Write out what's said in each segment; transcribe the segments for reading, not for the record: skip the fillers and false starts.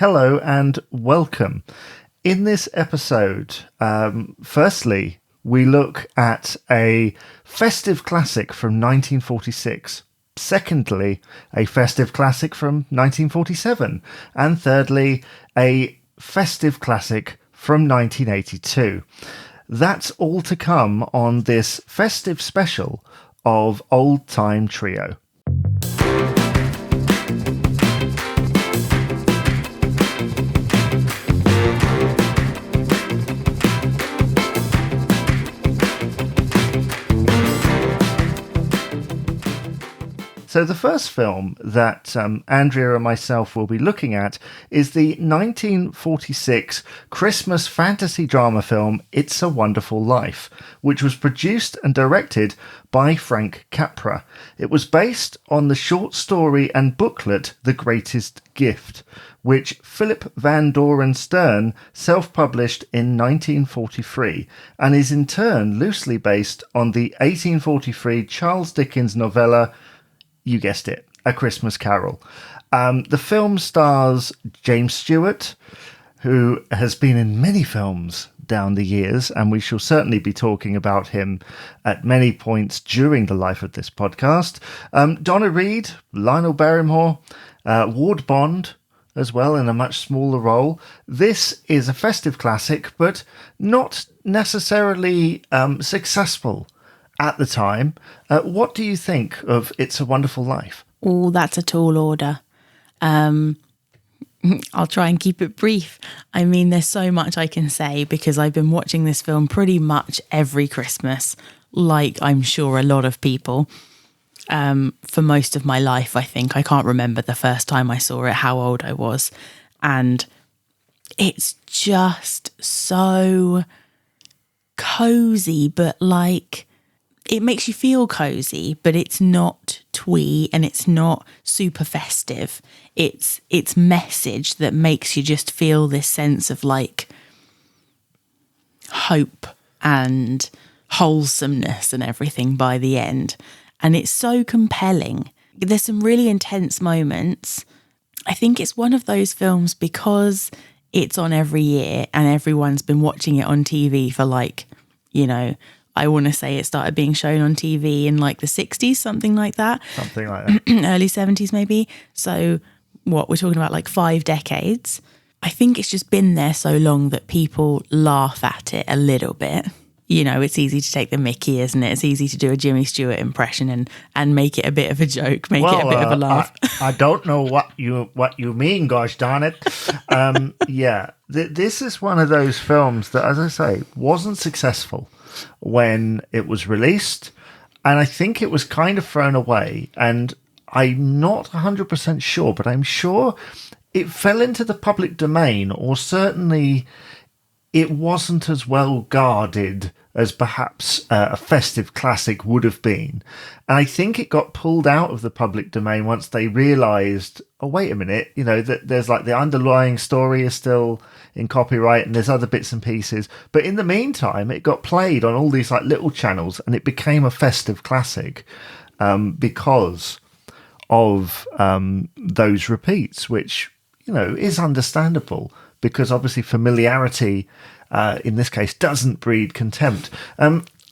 Hello and welcome. In this episode, firstly, we look at a festive classic from 1946. Secondly, a festive classic from 1947. And thirdly, a festive classic from 1982. That's all to come on this festive special of Old Time Trio. So the first film that Andrea and myself will be looking at is the 1946 Christmas fantasy drama film It's a Wonderful Life, which was produced and directed by Frank Capra. It was based on the short story and booklet The Greatest Gift, which Philip Van Doren Stern self-published in 1943, and is in turn loosely based on the 1843 Charles Dickens novella, you guessed it, A Christmas Carol. The film stars James Stewart, who has been in many films down the years, and we shall certainly be talking about him at many points during the life of this podcast. Donna Reed, Lionel Barrymore, Ward Bond as well in a much smaller role. This is a festive classic, but not necessarily successful at the time. What do you think of It's a Wonderful Life? Oh, that's a tall order. I'll try and keep it brief. I mean, there's so much I can say because I've been watching this film pretty much every Christmas, like I'm sure a lot of people, for most of my life, I think. I can't remember the first time I saw it, how old I was. And it's just so cozy, but like, it makes you feel cozy, but it's not twee and it's not super festive. It's message that makes you just feel this sense of like hope and wholesomeness and everything by the end. And it's so compelling. There's some really intense moments. I think it's one of those films because it's on every year and everyone's been watching it on TV for like, you know, I want to say it started being shown on TV in like the 60s, something like that. Something like that. Early 70s maybe. So what, we're talking about like 5 decades. I think it's just been there so long that people laugh at it a little bit. You know, it's easy to take the mickey, isn't it? It's easy to do a Jimmy Stewart impression and make it a bit of a joke, make it a bit of a laugh. I don't know what you mean, gosh darn it. This is one of those films that, as I say, wasn't successful when it was released, and I think it was kind of thrown away, and I'm not 100% sure, but I'm sure it fell into the public domain, or certainly it wasn't as well guarded as perhaps a festive classic would have been. And I think it got pulled out of the public domain once they realised, oh, wait a minute, you know, that there's like the underlying story is still in copyright and there's other bits and pieces. But in the meantime, it got played on all these like little channels and it became a festive classic because of those repeats, which, you know, is understandable because obviously familiarity in this case doesn't breed contempt.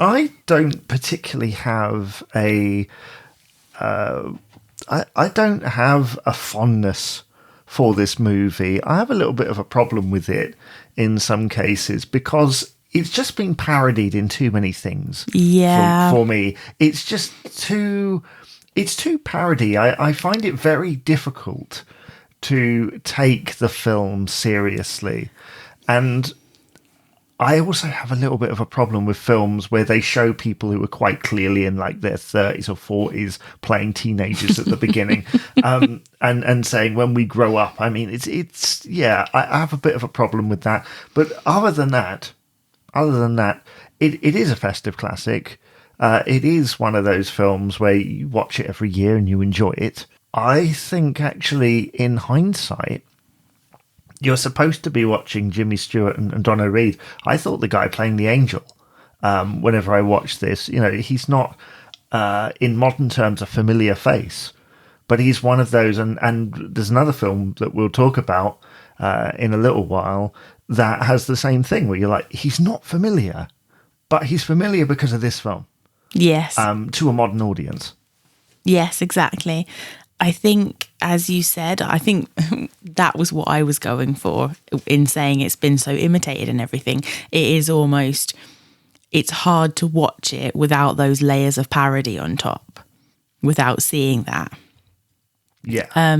I don't particularly have I don't have a fondness for this movie. I have a little bit of a problem with it in some cases because it's just been parodied in too many things. Yeah. For me, it's just too parody. I find it very difficult to take the film seriously. And I also have a little bit of a problem with films where they show people who are quite clearly in like their 30s or 40s playing teenagers at the beginning, and saying when we grow up. I mean, it's I have a bit of a problem with that. But other than that, it is a festive classic. It is one of those films where you watch it every year and you enjoy it. I think actually, in hindsight, you're supposed to be watching Jimmy Stewart and Donna Reed. I thought the guy playing the angel, whenever I watched this, you know, he's not, in modern terms, a familiar face, but he's one of those. And there's another film that we'll talk about in a little while that has the same thing where you're like, he's not familiar, but he's familiar because of this film. Yes. To a modern audience. Yes, exactly. I think, as you said, I think that was what I was going for in saying it's been so imitated and everything. It is almost, it's hard to watch it without those layers of parody on top, without seeing that. Yeah.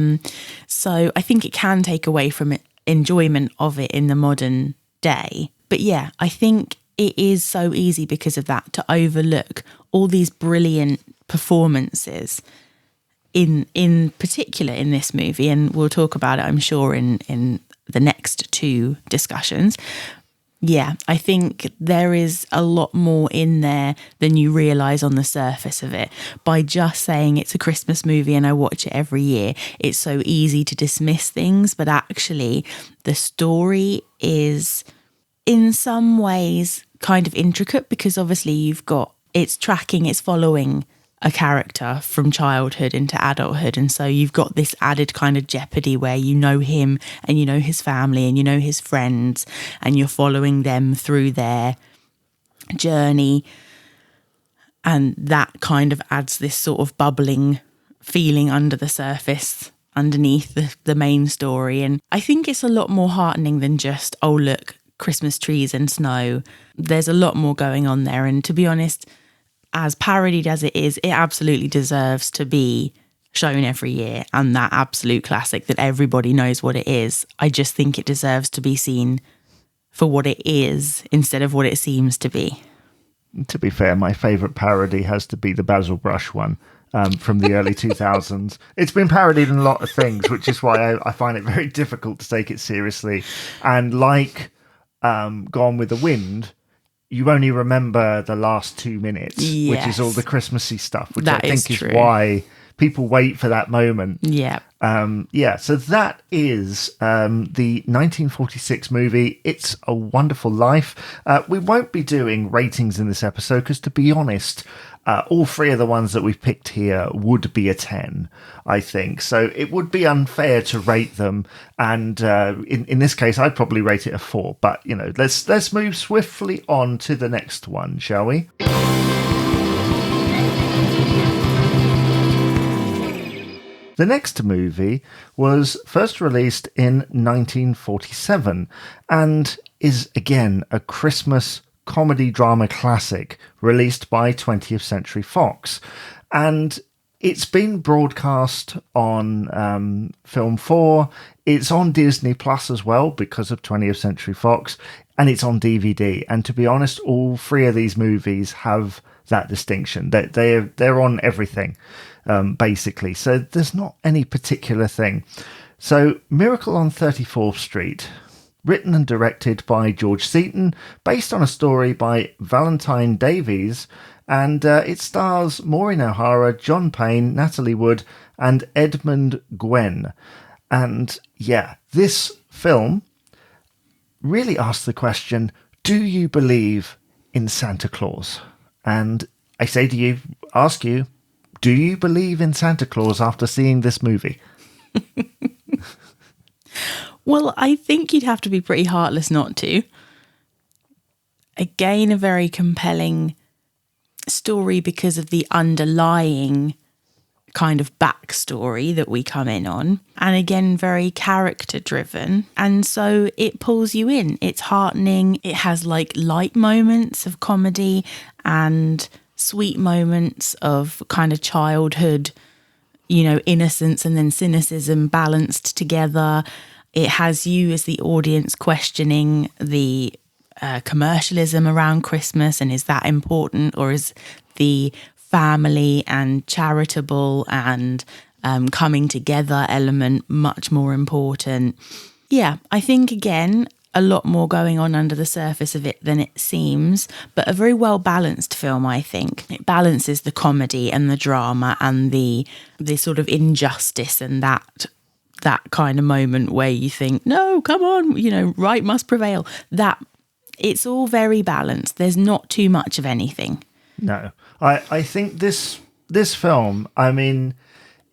So I think it can take away from it, enjoyment of it in the modern day. But yeah, I think it is so easy because of that to overlook all these brilliant performances in particular in this movie, and we'll talk about it, I'm sure, in the next two discussions. Yeah, I think there is a lot more in there than you realise on the surface of it. By just saying it's a Christmas movie and I watch it every year, it's so easy to dismiss things, but actually the story is in some ways kind of intricate, because obviously it's following a character from childhood into adulthood, and so you've got this added kind of jeopardy where you know him and you know his family and you know his friends, and you're following them through their journey, and that kind of adds this sort of bubbling feeling under the surface underneath the main story. And I think it's a lot more heartening than just, oh look, Christmas trees and snow. There's a lot more going on there, and to be honest, as parodied as it is, it absolutely deserves to be shown every year, and that absolute classic that everybody knows what it is. I just think it deserves to be seen for what it is instead of what it seems to be. To be fair, my favourite parody has to be the Basil Brush one from the early 2000s. It's been parodied in a lot of things, which is why I find it very difficult to take it seriously. And like Gone with the Wind, you only remember the last 2 minutes, which is all the Christmassy stuff, which I think is why people wait for that moment. Yeah. So that is the 1946 movie, It's a Wonderful Life. We won't be doing ratings in this episode because, to be honest, all three of the ones that we've picked here would be a 10, I think. So it would be unfair to rate them. And in this case, I'd probably rate it a 4. But, you know, let's move swiftly on to the next one, shall we? The next movie was first released in 1947 and is, again, a Christmas comedy drama classic released by 20th Century Fox. And it's been broadcast on Film 4. It's on Disney Plus as well because of 20th Century Fox. And it's on DVD. And to be honest, all three of these movies have that distinction. They're on everything, basically. So there's not any particular thing. So Miracle on 34th Street, written and directed by George Seaton, based on a story by Valentine Davies, and it stars Maureen O'Hara, John Payne, Natalie Wood, and Edmund Gwen. And yeah, this film really asks the question, do you believe in Santa Claus? And I say to you, ask you, do you believe in Santa Claus after seeing this movie? Well, I think you'd have to be pretty heartless not to. Again, a very compelling story because of the underlying kind of backstory that we come in on. And again, very character driven. And so it pulls you in. It's heartening. It has like light moments of comedy and sweet moments of kind of childhood, you know, innocence and then cynicism balanced together. It has you as the audience questioning the commercialism around Christmas, and is that important, or is the family and charitable and coming together element much more important? Yeah, I think again, a lot more going on under the surface of it than it seems, but a very well balanced film, I think. It balances the comedy and the drama and the sort of injustice and that kind of moment where you think, no, come on, you know, right must prevail. That it's all very balanced. There's not too much of anything. No, I think this film, I mean,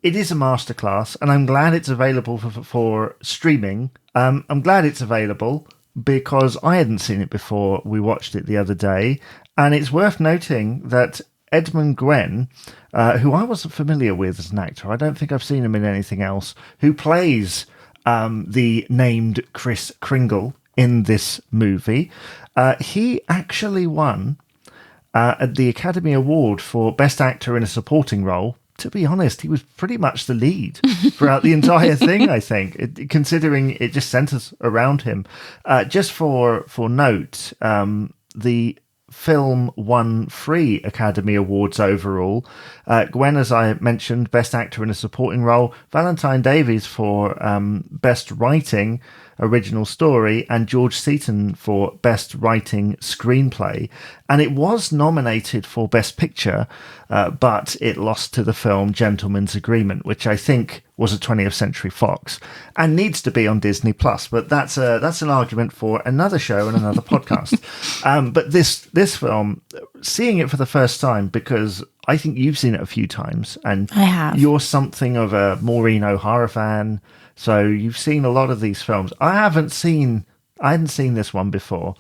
it is a masterclass, and I'm glad it's available for streaming. I'm glad it's available because I hadn't seen it before we watched it the other day. And it's worth noting that Edmund Gwenn, who I wasn't familiar with as an actor, I don't think I've seen him in anything else, who plays the named Kris Kringle in this movie, he actually won the Academy Award for Best Actor in a Supporting Role. To be honest, he was pretty much the lead throughout the entire thing, I think, considering it just centers around him. Just for note, the film won 3 Academy Awards overall. Gwen, as I mentioned, Best Actor in a Supporting Role. Valentine Davies for Best Writing, Original Story, and George Seaton for Best Writing Screenplay. And it was nominated for Best Picture, but it lost to the film Gentleman's Agreement, which I think was a 20th Century Fox and needs to be on Disney Plus. But that's an argument for another show and another podcast. But this film, seeing it for the first time, because I think you've seen it a few times, and I have. You're something of a Maureen O'Hara fan, so you've seen a lot of these films. I hadn't seen this one before,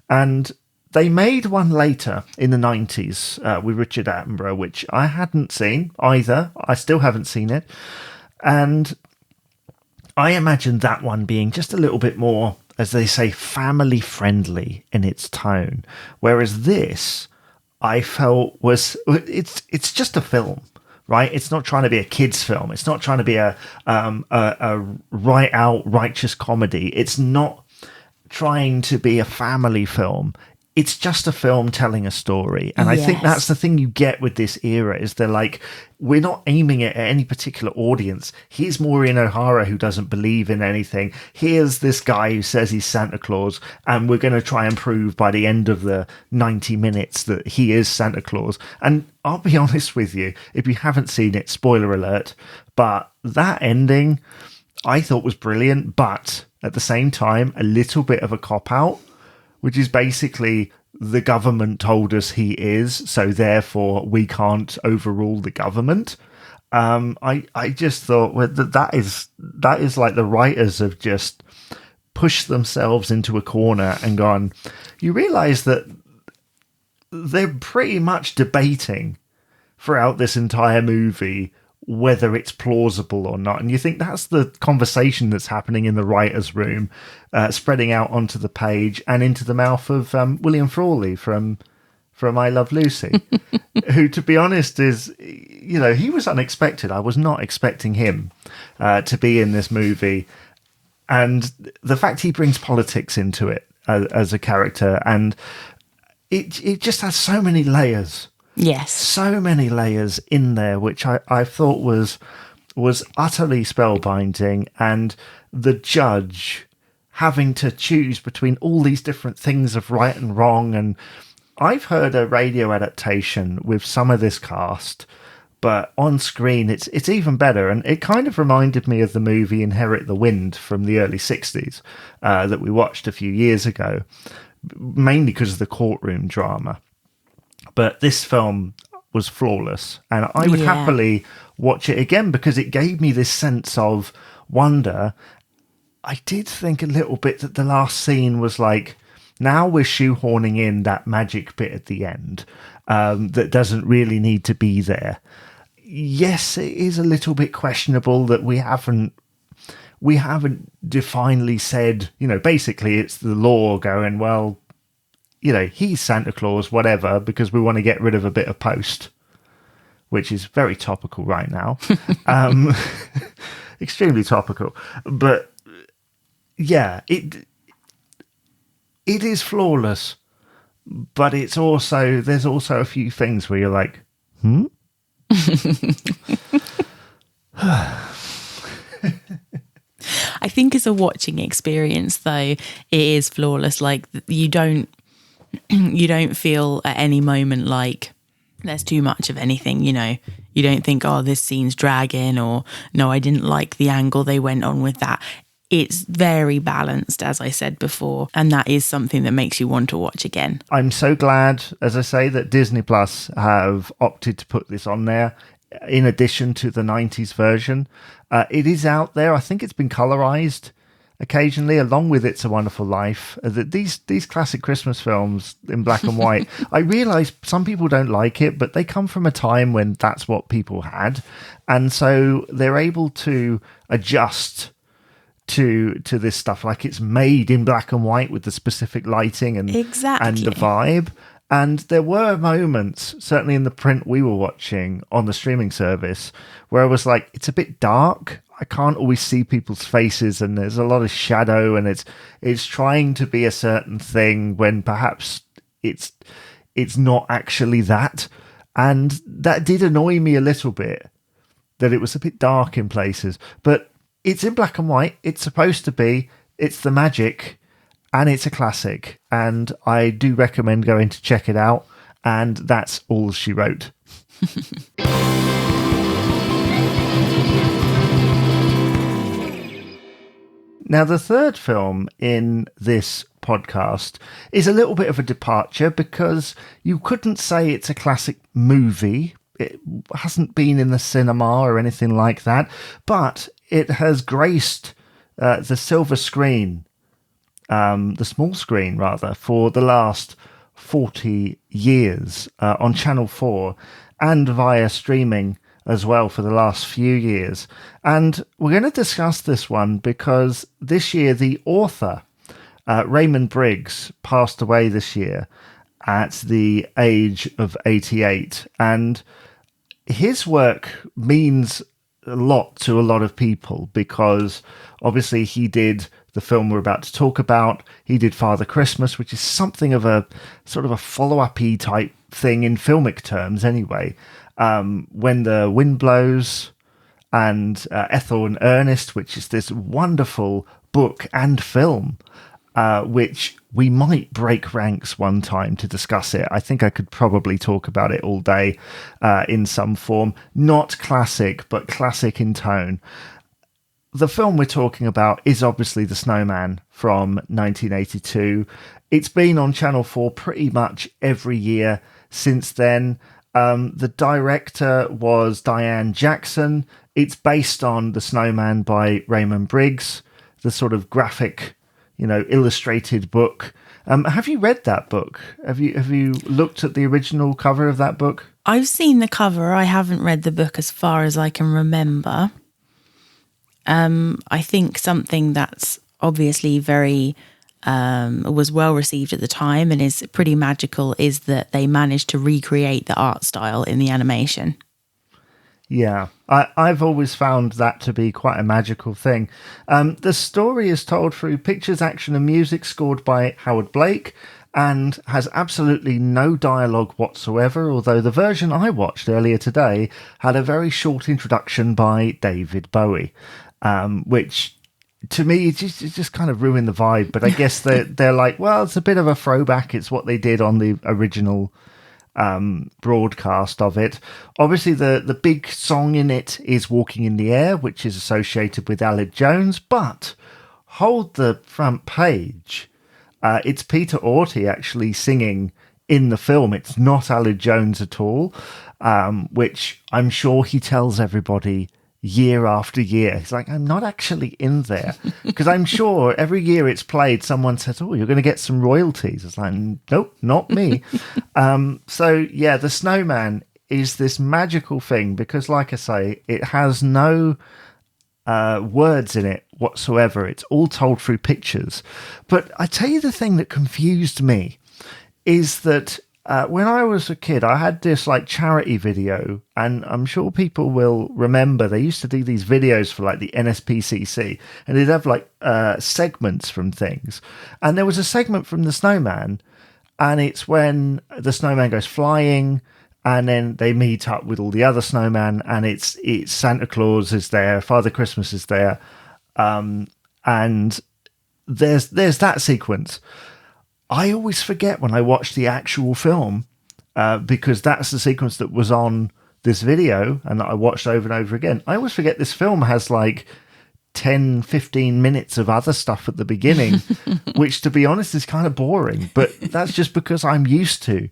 and they made one later in the 90s with Richard Attenborough, which I hadn't seen either. I still haven't seen it, and I imagined that one being just a little bit more, as they say, family friendly in its tone, whereas this, I felt, it's just a film, right? It's not trying to be a kid's film. It's not trying to be a right out righteous comedy. It's not trying to be a family film. It's just a film telling a story. And I think that's the thing you get with this era, is they're like, we're not aiming it at any particular audience. Here's Maureen O'Hara, who doesn't believe in anything. Here's this guy who says he's Santa Claus, and we're going to try and prove by the end of the 90 minutes that he is Santa Claus. And I'll be honest with you, if you haven't seen it, spoiler alert, but that ending I thought was brilliant, but at the same time, a little bit of a cop-out, which is basically the government told us he is, so therefore we can't overrule the government. I just thought, well, that is like the writers have just pushed themselves into a corner and gone, you realise that they're pretty much debating throughout this entire movie whether it's plausible or not. And you think that's the conversation that's happening in the writer's room, spreading out onto the page and into the mouth of William Frawley from I Love Lucy, who, to be honest, is, he was unexpected. I was not expecting him to be in this movie. And the fact he brings politics into it as a character, and it just has so many layers. Yes. So many layers in there, which I thought was utterly spellbinding. And the judge having to choose between all these different things of right and wrong. And I've heard a radio adaptation with some of this cast, but on screen it's even better. And it kind of reminded me of the movie Inherit the Wind from the early 60s that we watched a few years ago, mainly because of the courtroom drama. But this film was flawless, and I would happily watch it again because it gave me this sense of wonder. I did think a little bit that the last scene was like, now we're shoehorning in that magic bit at the end that doesn't really need to be there. Yes, it is a little bit questionable that we haven't definitely said, basically it's the law going, well, he's Santa Claus, whatever, because we want to get rid of a bit of post, which is very topical right now. Extremely topical. But yeah, it is flawless, but there's also a few things where you're like, I think as a watching experience, though, it is flawless. Like, you don't feel at any moment like there's too much of anything, you don't think, oh, this scene's dragging, or no, I didn't like the angle they went on with that. It's very balanced, as I said before, and that is something that makes you want to watch again. I'm so glad, as I say, that Disney Plus have opted to put this on there. in addition to the 90s version. It is out there. I think it's been colorized occasionally, along with It's a Wonderful Life. These classic Christmas films in black and white, I realize some people don't like it, but they come from a time when that's what people had. And so they're able to adjust to this stuff, like it's made in black and white with the specific lighting and Exactly. the vibe. And there were moments, certainly in the print we were watching on the streaming service, where I was like, it's a bit dark. I can't always see people's faces, and there's a lot of shadow, and it's trying to be a certain thing when perhaps it's not actually that. And that did annoy me a little bit, that it was a bit dark in places. But it's in black and white. It's supposed to be. It's the magic. And it's a classic, and I do recommend going to check it out. And that's all she wrote. Now, the third film in this podcast is a little bit of a departure, because you couldn't say it's a classic movie. It hasn't been in the cinema or anything like that, but it has graced the silver screen, the small screen rather, for the last 40 years on Channel 4 and via streaming as well for the last few years. And we're going to discuss this one because this year the author, Raymond Briggs, passed away this year at the age of 88. And his work means a lot to a lot of people, because obviously he did the film we're about to talk about. He did Father Christmas, which is something of a sort of a follow-up-y type thing in filmic terms anyway. When the Wind Blows, and Ethel and Ernest, which is this wonderful book and film, which we might break ranks one time to discuss it. I think I could probably talk about it all day in some form. Not classic, but classic in tone. The film we're talking about is obviously The Snowman from 1982. It's been on Channel 4 pretty much every year since then. The director was Diane Jackson. It's based on The Snowman by Raymond Briggs, the sort of graphic, illustrated book. Have you read that book? Have you looked at the original cover of that book? I've seen the cover. I haven't read the book as far as I can remember. I think something that's obviously very was well received at the time and is pretty magical is that they managed to recreate the art style in the animation. Yeah, I've always found that to be quite a magical thing. The story is told through pictures, action and music scored by Howard Blake, and has absolutely no dialogue whatsoever, although the version I watched earlier today had a very short introduction by David Bowie, which to me it just kind of ruined the vibe. But I guess they're like, well, it's a bit of a throwback. It's what they did on the original broadcast of it. Obviously the big song in it is Walking in the Air, which is associated with Aled Jones, but hold the front page. It's Peter Orty actually singing in the film. It's not Aled Jones at all, which I'm sure he tells everybody year after year. He's like, I'm not actually in there. Because I'm sure every year it's played, someone says, oh, you're going to get some royalties. It's like, nope, not me. So, yeah, The Snowman is this magical thing because, like I say, it has no words in it whatsoever. It's all told through pictures. But I tell you, the thing that confused me is that when I was a kid, I had this like charity video, and I'm sure people will remember they used to do these videos for like the NSPCC, and they'd have like segments from things. And there was a segment from The Snowman, and it's when the snowman goes flying, and then they meet up with all the other snowmen, and it's Santa Claus is there, Father Christmas is there, and there's that sequence. I always forget when I watch the actual film, because that's the sequence that was on this video and that I watched over and over again. I always forget this film has like 10, 15 minutes of other stuff at the beginning, which, to be honest, is kind of boring. But that's just because I'm used to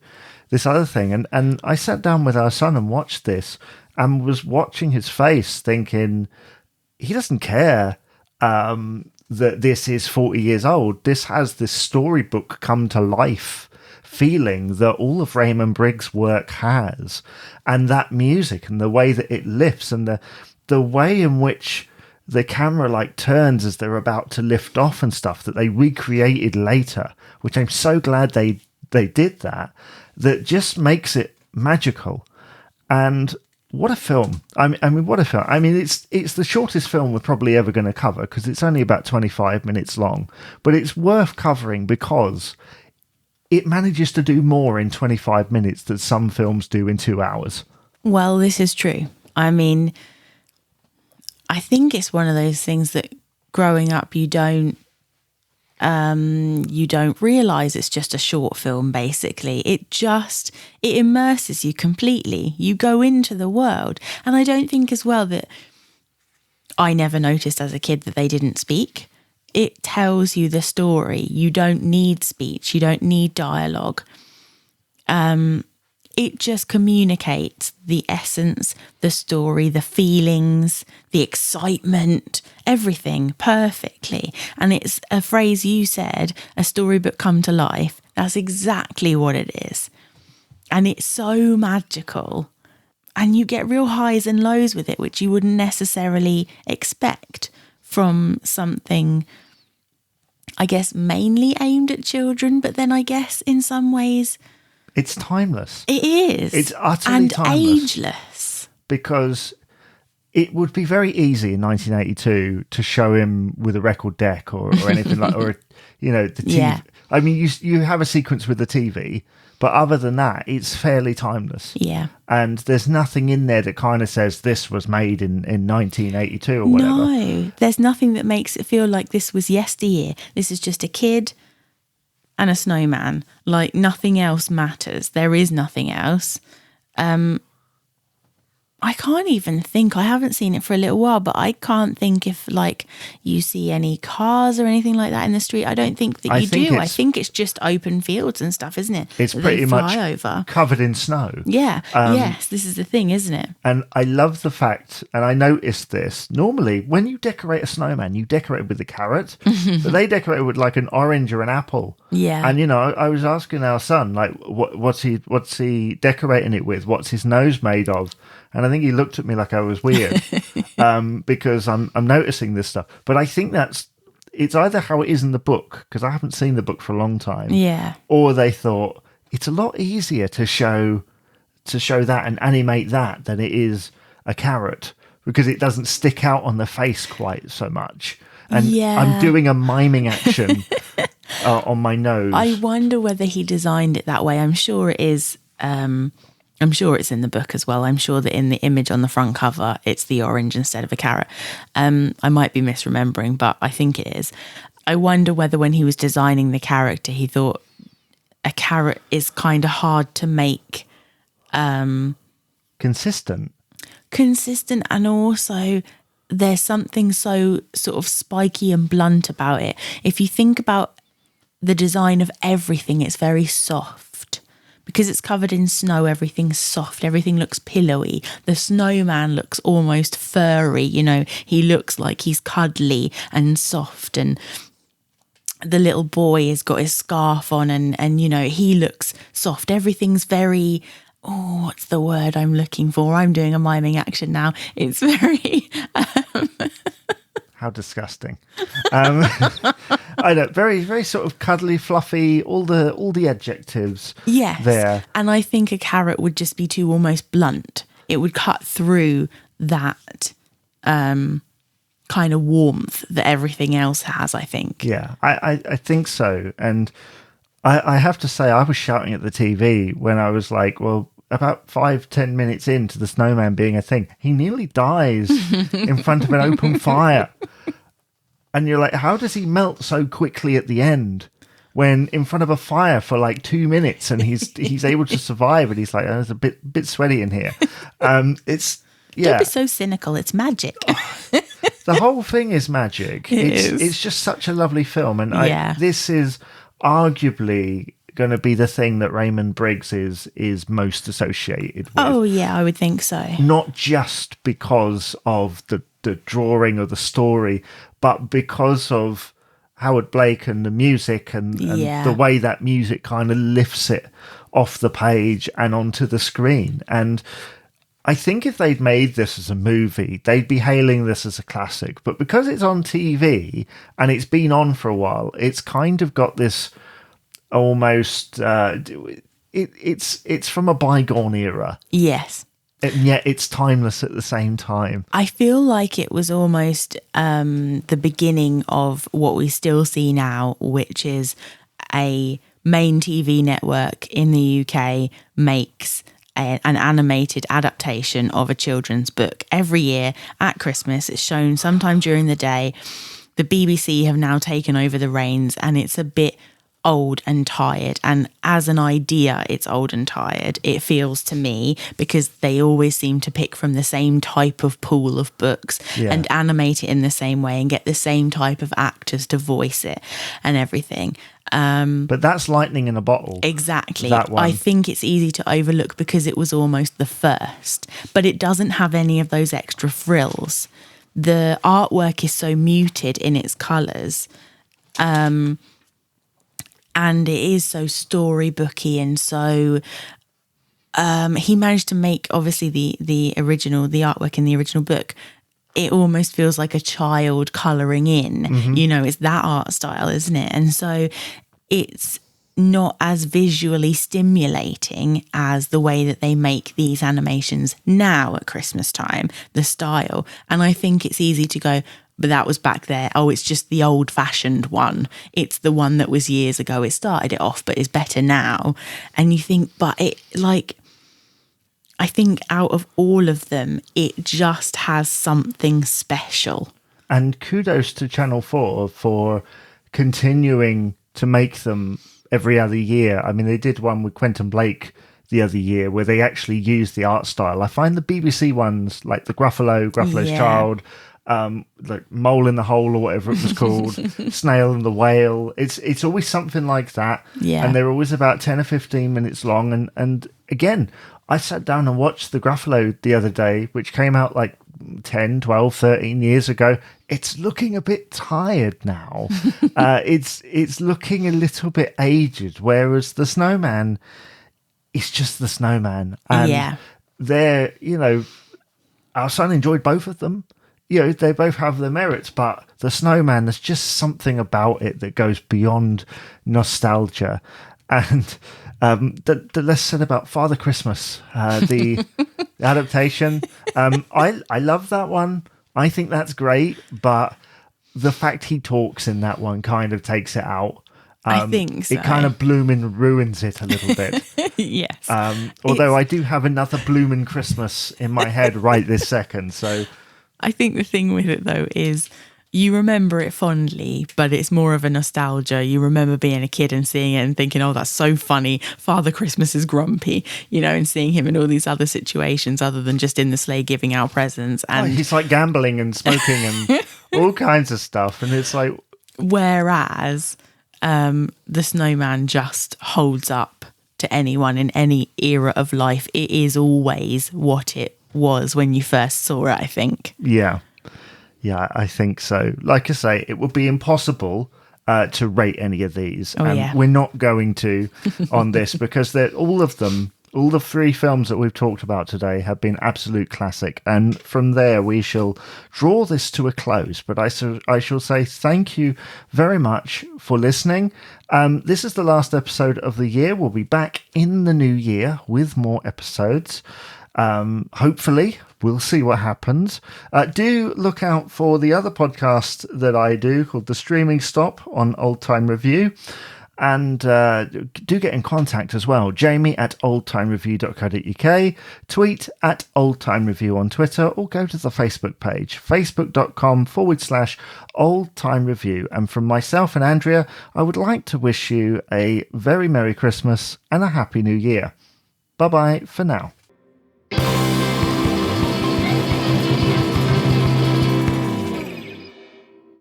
this other thing. And I sat down with our son and watched this, and was watching his face thinking, he doesn't care that this is 40 years old. This has this storybook come to life feeling that all of Raymond Briggs' work has. And that music and the way that it lifts and the way in which the camera like turns as they're about to lift off and stuff that they recreated later, which I'm so glad they did that just makes it magical. And what a film. I mean, what a film. I mean, it's the shortest film we're probably ever going to cover because it's only about 25 minutes long, but it's worth covering because it manages to do more in 25 minutes than some films do in 2 hours. Well, this is true. I mean, I think it's one of those things that growing up you don't realize it's just a short film. Basically, it immerses you completely. You go into the world, and I don't think as well that I never noticed as a kid that they didn't speak. It tells you the story. You don't need speech. You don't need dialogue. It just communicates the essence, the story, the feelings, the excitement, everything perfectly. And it's a phrase you said, a storybook come to life. That's exactly what it is. And it's so magical. And you get real highs and lows with it, which you wouldn't necessarily expect from something, I guess, mainly aimed at children. But then I guess in some ways, it's timeless. It is. It's utterly and timeless. Ageless. Because it would be very easy in 1982 to show him with a record deck or anything like, or, the TV. Yeah. I mean, you have a sequence with the TV, but other than that, it's fairly timeless. Yeah. And there's nothing in there that kind of says this was made in 1982 or whatever. No, there's nothing that makes it feel like this was yesteryear. This is just a kid and a snowman. Like, nothing else matters. There is nothing else. I can't even think. I haven't seen it for a little while, but I can't think if, like, you see any cars or anything like that in the street. I don't think that you do. I think it's just open fields and stuff, isn't it? It's pretty much over. Covered in snow. Yeah. Yes, this is the thing, isn't it? And I love the fact, and I noticed this, normally when you decorate a snowman, you decorate it with a carrot, but they decorate it with like an orange or an apple. Yeah. And, I was asking our son, like, what's he decorating it with? What's his nose made of? And I think he looked at me like I was weird because I'm noticing this stuff. But I think it's either how it is in the book, because I haven't seen the book for a long time. Yeah. Or they thought it's a lot easier to show that and animate that than it is a carrot, because it doesn't stick out on the face quite so much. And yeah. I'm doing a miming action on my nose. I wonder whether he designed it that way. I'm sure it is. I'm sure it's in the book as well. I'm sure that in the image on the front cover, it's the orange instead of a carrot. I might be misremembering, but I think it is. I wonder whether when he was designing the character, he thought a carrot is kind of hard to make consistent. And also there's something so sort of spiky and blunt about it. If you think about the design of everything, it's very soft. Because it's covered in snow, everything's soft, everything looks pillowy. The snowman looks almost furry, he looks like he's cuddly and soft, and the little boy has got his scarf on and he looks soft. Everything's very, what's the word I'm looking for? I'm doing a miming action now. It's very... How disgusting. I know, very, very sort of cuddly, fluffy, all the adjectives. Yes. There. And I think a carrot would just be too almost blunt. It would cut through that kind of warmth that everything else has, I think. Yeah, I think so. And I have to say, I was shouting at the TV when I was like, well, about 5-10 minutes into the snowman being a thing, he nearly dies in front of an open fire. And you're like, how does he melt so quickly at the end when in front of a fire for like 2 minutes and he's able to survive? And he's like, oh, it's a bit sweaty in here. Don't be so cynical. It's magic. The whole thing is magic. It's just such a lovely film. And this is arguably going to be the thing that Raymond Briggs is most associated with. Oh, yeah, I would think so. Not just because of the drawing or the story, but because of Howard Blake and the music and the way that music kind of lifts it off the page and onto the screen. And I think if they'd made this as a movie, they'd be hailing this as a classic. But because it's on TV and it's been on for a while, it's kind of got this almost... it's from a bygone era. Yes. And yet it's timeless at the same time. I feel like it was almost the beginning of what we still see now, which is a main TV network in the UK makes an animated adaptation of a children's book every year at Christmas. It's shown sometime during the day. The BBC have now taken over the reins, and it's a bit old and tired, and as an idea it's old and tired, it feels to me, because they always seem to pick from the same type of pool of books and animate it in the same way and get the same type of actors to voice it and everything. But that's lightning in a bottle. Exactly. That one. I think it's easy to overlook because it was almost the first, but it doesn't have any of those extra frills. The artwork is so muted in its colours, and it is so storybooky, and so he managed to make, obviously, the artwork in the original book. It almost feels like a child colouring in. Mm-hmm. It's that art style, isn't it? And so it's not as visually stimulating as the way that they make these animations now at Christmas time, the style. And I think it's easy to go, but that was back there. Oh, it's just the old-fashioned one. It's the one that was years ago. It started it off, but is better now. And you think, but it, like, I think out of all of them, it just has something special. And kudos to Channel 4 for continuing to make them every other year. I mean, they did one with Quentin Blake the other year where they actually used the art style. I find the BBC ones, like the Gruffalo's Child, like Mole in the Hole or whatever it was called, Snail and the Whale. It's always something like that. Yeah. And they're always about 10 or 15 minutes long. And again, I sat down and watched the Gruffalo the other day, which came out like 10, 12, 13 years ago. It's looking a bit tired now. It's looking a little bit aged, whereas the Snowman is just the Snowman. And they're, our son enjoyed both of them. They both have their merits, but the Snowman, there's just something about it that goes beyond nostalgia. And the less said about Father Christmas, the adaptation. I love that one. I think that's great, but the fact he talks in that one kind of takes it out. I think so. It kind of bloomin' ruins it a little bit. Yes. Although I do have another bloomin' Christmas in my head right this second, so... I think the thing with it, though, is you remember it fondly, but it's more of a nostalgia. You remember being a kid and seeing it and thinking, oh, that's so funny. Father Christmas is grumpy, and seeing him in all these other situations other than just in the sleigh giving out presents. And he's like gambling and smoking and all kinds of stuff. And it's like... Whereas the Snowman just holds up to anyone in any era of life. It is always what it was when you first saw it, I think. Yeah, I think so. Like I say, it would be impossible to rate any of these. We're not going to on this because all of them, all the three films that we've talked about today have been absolute classic. And from there, we shall draw this to a close. But I shall say thank you very much for listening. This is the last episode of the year. We'll be back in the new year with more episodes. Hopefully, we'll see what happens. Do look out for the other podcast that I do called The Streaming Stop on Old Time Review. And do get in contact as well. Jamie at oldtimereview.co.uk, tweet at oldtimereview on Twitter, or go to the Facebook page, facebook.com/oldtimereview. And from myself and Andrea, I would like to wish you a very Merry Christmas and a Happy New Year. Bye-bye for now.